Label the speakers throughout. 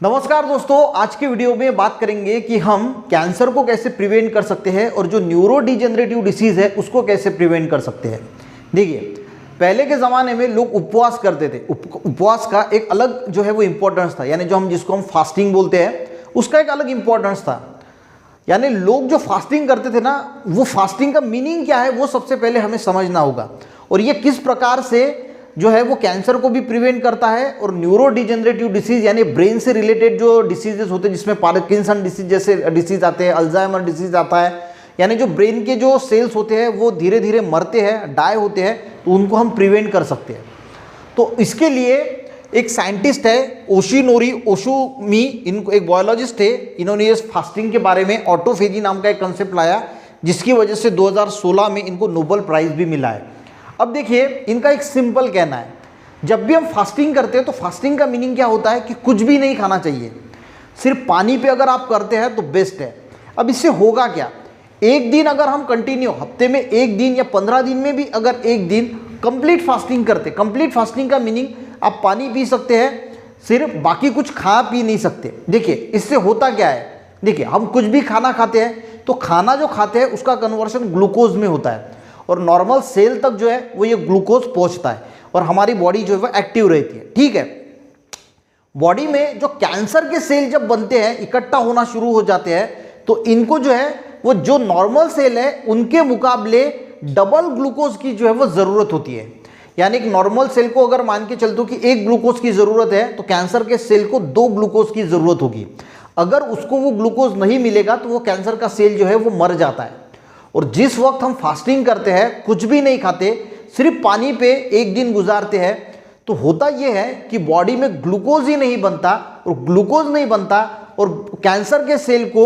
Speaker 1: नमस्कार दोस्तों, आज के वीडियो में बात करेंगे कि हम कैंसर को कैसे प्रिवेंट कर सकते हैं और जो न्यूरो डिजेनरेटिव डिसीज है उसको कैसे प्रिवेंट कर सकते हैं। देखिए, पहले के ज़माने में लोग उपवास करते थे। उपवास का एक अलग जो है वो इम्पोर्टेंस था, यानी जिसको हम फास्टिंग बोलते हैं उसका एक अलग इम्पोर्टेंस था। यानी लोग जो फास्टिंग करते थे ना, वो फास्टिंग का मीनिंग क्या है वो सबसे पहले हमें समझना होगा, और ये किस प्रकार से जो है वो कैंसर को भी प्रिवेंट करता है और न्यूरो डिजेनरेटिव डिसीज यानी ब्रेन से रिलेटेड जो डिसीजेस होते हैं, जिसमें पार्किंसन डिसीज जैसे डिसीज आते हैं, अल्जाइमर डिसीज आता है, यानी जो ब्रेन के जो सेल्स होते हैं वो धीरे धीरे मरते हैं, डाई होते हैं, तो उनको हम प्रिवेंट कर सकते हैं। तो इसके लिए एक साइंटिस्ट है ओशिनोरी ओशुमी, इनको एक बायोलॉजिस्ट थे, इन्होंने इस फास्टिंग के बारे में ऑटोफेजी नाम का एक कंसेप्ट लाया, जिसकी वजह से 2016 में इनको नोबेल प्राइज भी मिला है। अब देखिए, इनका एक सिंपल कहना है, जब भी हम फास्टिंग करते हैं तो फास्टिंग का मीनिंग क्या होता है कि कुछ भी नहीं खाना चाहिए, सिर्फ पानी पे अगर आप करते हैं तो बेस्ट है। अब इससे होगा क्या, एक दिन अगर हम कंटिन्यू हफ्ते में एक दिन या 15 दिन में भी अगर एक दिन कंप्लीट फास्टिंग करते, कंप्लीट फास्टिंग का मीनिंग आप पानी पी सकते हैं, सिर्फ बाकी कुछ खा पी नहीं सकते। देखिए इससे होता क्या है, देखिए हम कुछ भी खाना खाते हैं तो खाना जो खाते हैं उसका कन्वर्शन ग्लूकोज में होता है और नॉर्मल सेल तक जो है वो ये ग्लूकोज पहुंचता है और हमारी बॉडी जो है वो एक्टिव रहती है। ठीक है, बॉडी में जो कैंसर के सेल जब बनते हैं, इकट्ठा होना शुरू हो जाते हैं, तो इनको जो है वो जो नॉर्मल सेल है उनके मुकाबले डबल ग्लूकोज की जो है वो ज़रूरत होती है। यानी एक नॉर्मल सेल को अगर मान के चलते हो कि 1 ग्लूकोज की ज़रूरत है, तो कैंसर के सेल को 2 ग्लूकोज की ज़रूरत होगी। अगर उसको वो ग्लूकोज नहीं मिलेगा तो वो कैंसर का सेल जो है वो मर जाता है। और जिस वक्त हम फास्टिंग करते हैं, कुछ भी नहीं खाते, सिर्फ पानी पे एक दिन गुजारते हैं, तो होता यह है कि बॉडी में ग्लूकोज ही नहीं बनता, और ग्लूकोज नहीं बनता और कैंसर के सेल को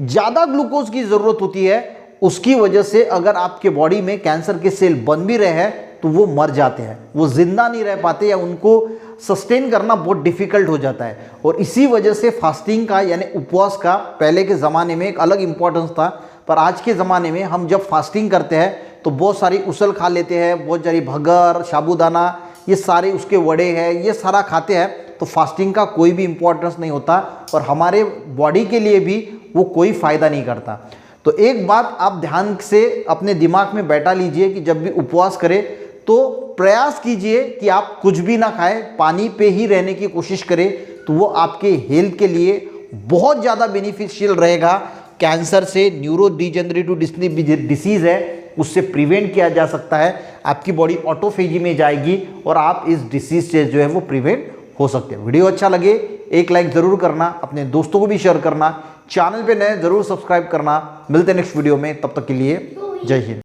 Speaker 1: ज़्यादा ग्लूकोज की ज़रूरत होती है। उसकी वजह से अगर आपके बॉडी में कैंसर के सेल बन भी रहे हैं तो वो मर जाते हैं, वो जिंदा नहीं रह पाते या उनको सस्टेन करना बहुत डिफिकल्ट हो जाता है। और इसी वजह से फास्टिंग का यानी उपवास का पहले के ज़माने में एक अलग इंपॉर्टेंस था, पर आज के ज़माने में हम जब फास्टिंग करते हैं तो बहुत सारी उसल खा लेते हैं, बहुत सारी भगर, साबूदाना, ये सारे उसके वड़े हैं, ये सारा खाते हैं, तो फास्टिंग का कोई भी इम्पोर्टेंस नहीं होता और हमारे बॉडी के लिए भी वो कोई फ़ायदा नहीं करता। तो एक बात आप ध्यान से अपने दिमाग में बैठा लीजिए कि जब भी उपवास करें तो प्रयास कीजिए कि आप कुछ भी ना खाएं, पानी पे ही रहने की कोशिश करें, तो वो आपके हेल्थ के लिए बहुत ज़्यादा बेनिफिशियल रहेगा। कैंसर से, न्यूरो डिजेनरेटिव डिसीज़ है उससे प्रिवेंट किया जा सकता है, आपकी बॉडी ऑटोफेजी में जाएगी और आप इस डिसीज़ से जो है वो प्रिवेंट हो सकते हैं। वीडियो अच्छा लगे एक लाइक ज़रूर करना, अपने दोस्तों को भी शेयर करना, चैनल पे नए ज़रूर सब्सक्राइब करना। मिलते हैं नेक्स्ट वीडियो में, तब तक के लिए जय हिंद।